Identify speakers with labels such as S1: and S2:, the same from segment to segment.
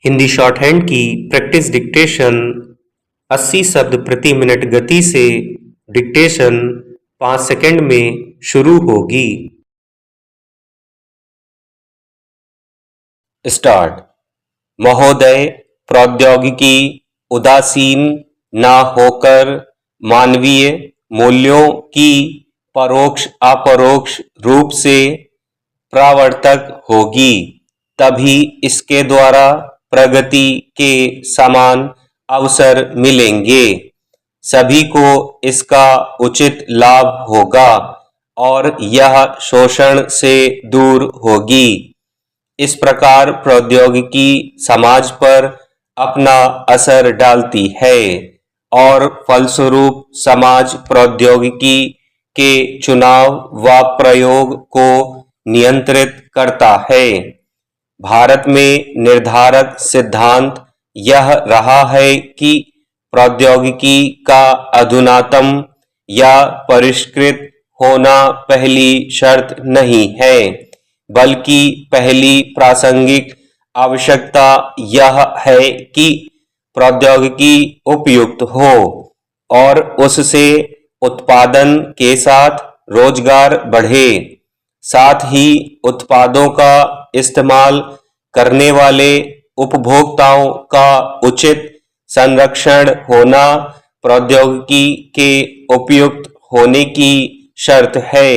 S1: Hindi short hand की practice dictation 80 शब्द प्रति मिनट गति से डिक्टेशन 5 सेकंड में शुरू होगी।
S2: स्टार्ट। महोदय, प्रौद्योगिकी उदासीन ना होकर मानवीय मूल्यों की परोक्ष अपरोक्ष रूप से प्रवर्तक होगी, तभी इसके द्वारा प्रगति के समान अवसर मिलेंगे। सभी को इसका उचित लाभ होगा और यह शोषण से दूर होगी। इस प्रकार प्रौद्योगिकी समाज पर अपना असर डालती है और फलस्वरूप समाज प्रौद्योगिकी के चुनाव व प्रयोग को नियंत्रित करता है। भारत में निर्धारक सिद्धांत यह रहा है कि प्रौद्योगिकी का अधुनातम या परिष्कृत होना पहली शर्त नहीं है, बल्कि पहली प्रासंगिक आवश्यकता यह है कि प्रौद्योगिकी उपयुक्त हो और उससे उत्पादन के साथ रोजगार बढ़े। साथ ही उत्पादों का इस्तेमाल करने वाले उपभोक्ताओं का उचित संरक्षण होना प्रौद्योगिकी के उपयुक्त होने की शर्त है।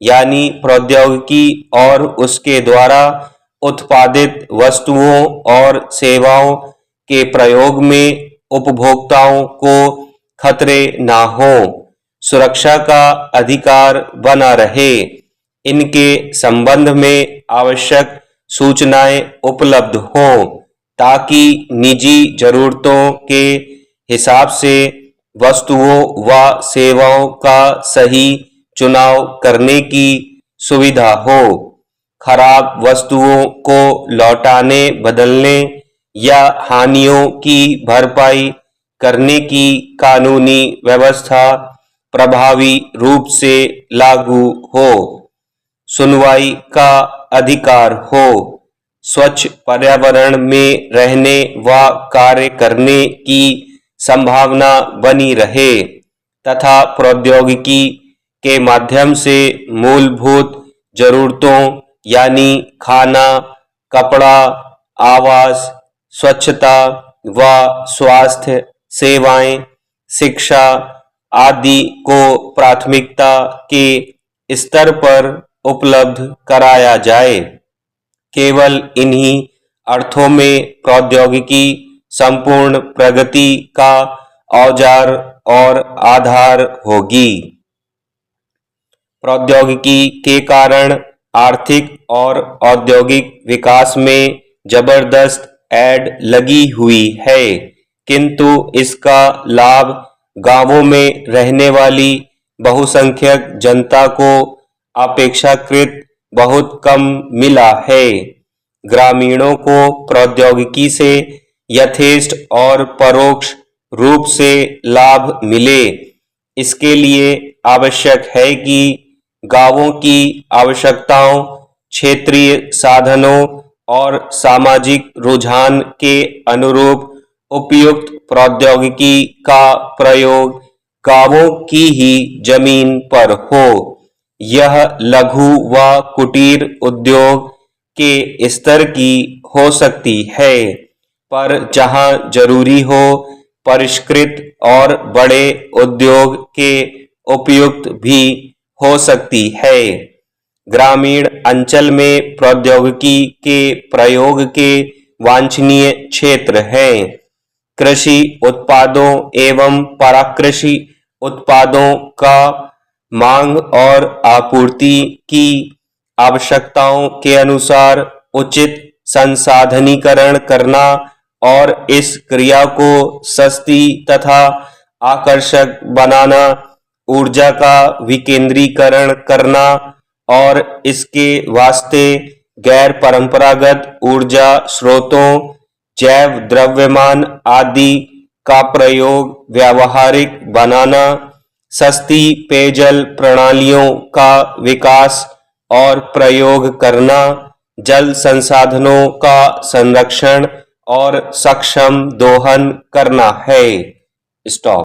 S2: यानी प्रौद्योगिकी और उसके द्वारा उत्पादित वस्तुओं और सेवाओं के प्रयोग में उपभोक्ताओं को खतरे ना हो, सुरक्षा का अधिकार बना रहे, इनके संबंध में आवश्यक सूचनाएं उपलब्ध हों, ताकि निजी जरूरतों के हिसाब से वस्तुओं व सेवाओं का सही चुनाव करने की सुविधा हो। खराब वस्तुओं को लौटाने, बदलने या हानियों की भरपाई करने की कानूनी व्यवस्था प्रभावी रूप से लागू हो। सुनवाई का अधिकार हो। स्वच्छ पर्यावरण में रहने व कार्य करने की संभावना बनी रहे तथा प्रौद्योगिकी के माध्यम से मूलभूत जरूरतों यानी खाना, कपड़ा, आवास, स्वच्छता व स्वास्थ्य सेवाएं, शिक्षा आदि को प्राथमिकता के स्तर पर उपलब्ध कराया जाए। केवल इन्हीं अर्थों में प्रौद्योगिकी संपूर्ण प्रगति का औजार और आधार होगी। प्रौद्योगिकी के कारण आर्थिक और औद्योगिक विकास में जबरदस्त ऐड लगी हुई है, किंतु इसका लाभ गांवों में रहने वाली बहुसंख्यक जनता को अपेक्षाकृत बहुत कम मिला है। ग्रामीणों को प्रौद्योगिकी से यथेष्ट और परोक्ष रूप से लाभ मिले, इसके लिए आवश्यक है कि गांवों की आवश्यकताओं, क्षेत्रीय साधनों और सामाजिक रुझान के अनुरूप उपयुक्त प्रौद्योगिकी का प्रयोग गांवों की ही जमीन पर हो। यह लघु व कुटीर उद्योग के स्तर की हो सकती है, पर जहां जरूरी हो परिष्कृत और बड़े उद्योग के उपयुक्त भी हो सकती है। ग्रामीण अंचल में प्रौद्योगिकी के प्रयोग के वांछनीय क्षेत्र हैं। कृषि उत्पादों एवं पराकृषि उत्पादों का मांग और आपूर्ति की आवश्यकताओं के अनुसार उचित संसाधनीकरण करना और इस क्रिया को सस्ती तथा आकर्षक बनाना, ऊर्जा का विकेंद्रीकरण करना और इसके वास्ते गैर परंपरागत ऊर्जा स्रोतों, जैव द्रव्यमान आदि का प्रयोग व्यावहारिक बनाना, सस्ती पेयजल प्रणालियों का विकास और प्रयोग करना, जल संसाधनों का संरक्षण और सक्षम दोहन करना है। स्टॉप।